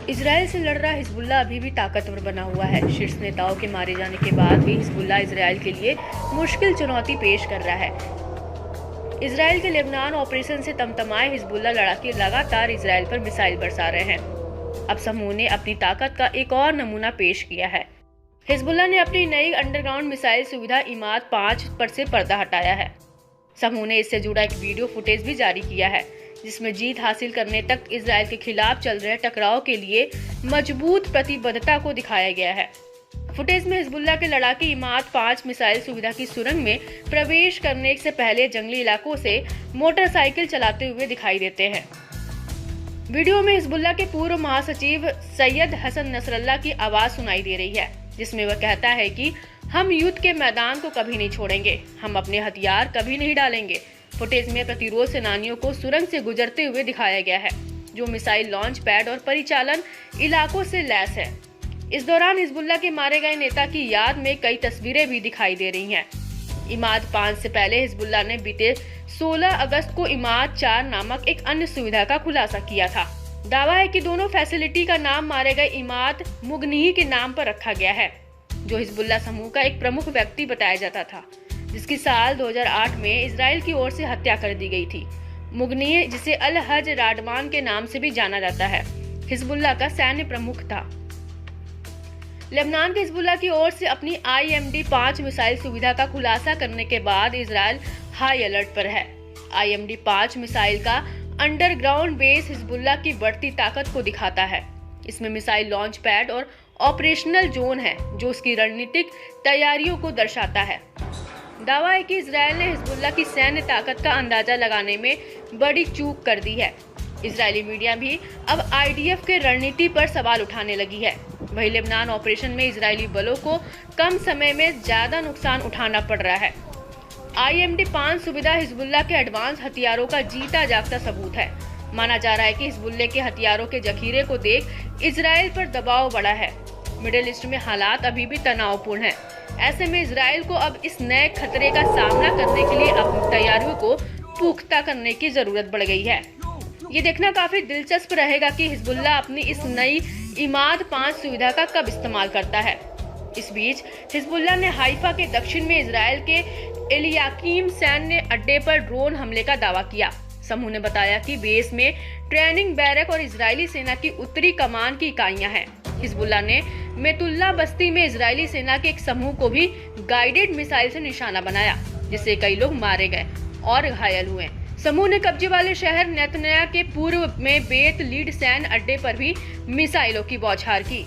Israel से लड़ रहा हिजबुल्लाह अभी भी ताकतवर बना हुआ है। शीर्ष नेताओं के मारे जाने के बाद भी हिजबुल्लाह इजराइल के लिए मुश्किल चुनौती पेश कर रहा है। इजराइल के लेबनान ऑपरेशन से तमतमाए हिजबुल्लाह लड़ाके लगातार इजराइल पर मिसाइल बरसा रहे हैं। अब समूह ने अपनी ताकत का एक और नमूना पेश किया है। हिजबुल्लाह ने अपनी नई अंडरग्राउंड मिसाइल सुविधा इमाद 5 पर से पर्दा हटाया है। समूह ने इससे जुड़ा एक वीडियो फुटेज भी जारी किया है, जिसमें जीत हासिल करने तक इजराइल के खिलाफ चल रहे टकराव के लिए मजबूत प्रतिबद्धता को दिखाया गया है। फुटेज में हिजबुल्लाह के लड़ाके इमाद 5 मिसाइल सुविधा की सुरंग में प्रवेश करने से पहले जंगली इलाकों से मोटरसाइकिल चलाते हुए दिखाई देते हैं। वीडियो में हिजबुल्लाह के पूर्व महासचिव सैयद हसन नसरल्लाह की आवाज सुनाई दे रही है, जिसमें वह कहता है कि हम युद्ध के मैदान को कभी नहीं छोड़ेंगे, हम अपने हथियार कभी नहीं डालेंगे। फुटेज में प्रतिरोध सेनानियों को सुरंग से गुजरते हुए दिखाया गया है, जो मिसाइल लॉन्च पैड और परिचालन इलाकों से लैस है। इस दौरान हिजबुल्लाह के मारे गए नेता की याद में कई तस्वीरें भी दिखाई दे रही हैं। इमाद 5 से पहले हिजबुल्लाह ने बीते 16 अगस्त को इमाद 4 नामक एक अन्य सुविधा का खुलासा किया था। दावा है कि दोनों फैसिलिटी का नाम मारे गए इमाद मुगनीही के नाम पर रखा गया है, जो हिजबुल्लाह समूह का एक प्रमुख व्यक्ति बताया जाता था, जिसकी साल 2008 में इजराइल की ओर से हत्या कर दी गई थी। मुगनीह, जिसे अल हज राडमान के नाम से भी जाना जाता है, हिजबुल्लाह का सैन्य प्रमुख था। लेबनान के हिजबुल्लाह की ओर से अपनी IMD 5 मिसाइल सुविधा का खुलासा करने के बाद इजराइल हाई अलर्ट पर है। IMD 5 मिसाइल का अंडरग्राउंड बेस हिजबुल्लाह की बढ़ती ताकत को दिखाता है। इसमें मिसाइल लॉन्च पैड और ऑपरेशनल जोन है, जो उसकी रणनीतिक तैयारियों को दर्शाता है। दावा है कि इजराइल ने हिजबुल्लाह की सैन्य ताकत का अंदाजा लगाने में बड़ी चूक कर दी है। इजरायली मीडिया भी अब IDF के रणनीति पर सवाल उठाने लगी है। वहीं लेबनान ऑपरेशन में इजरायली बलों को कम समय में ज्यादा नुकसान उठाना पड़ रहा है। IMD 5 सुविधा हिजबुल्लाह के एडवांस हथियारों का जीता जागता सबूत है। माना जा रहा है कि हिजबुल्लाह के हथियारों के जखीरे को देख इजराइल पर दबाव बढ़ा है। मिडिल ईस्ट में हालात अभी भी तनावपूर्ण हैं। ऐसे में इजराइल को अब इस नए खतरे का सामना करने के लिए अपनी तैयारियों को पुख्ता करने की जरूरत बढ़ गई है। ये देखना काफी दिलचस्प रहेगा कि हिजबुल्लाह अपनी इस नई इमाद 5 सुविधा का कब इस्तेमाल करता है। इस बीच हिजबुल्लाह ने हाइफा के दक्षिण में इजराइल के एलियाकीम सैन्य अड्डे पर ड्रोन हमले का दावा किया। समूह ने बताया कि बेस में ट्रेनिंग बैरक और इजरायली सेना की उत्तरी कमान की इकाइयां हैं। हिजबुल्लाह ने मेतुल्ला बस्ती में इजरायली सेना के एक समूह को भी गाइडेड मिसाइल से निशाना बनाया, जिससे कई लोग मारे गए और घायल हुए। समूह ने कब्जे वाले शहर नेतन्याह के पूर्व में बेत लीड सैन्य अड्डे पर भी मिसाइलों की बौछार की।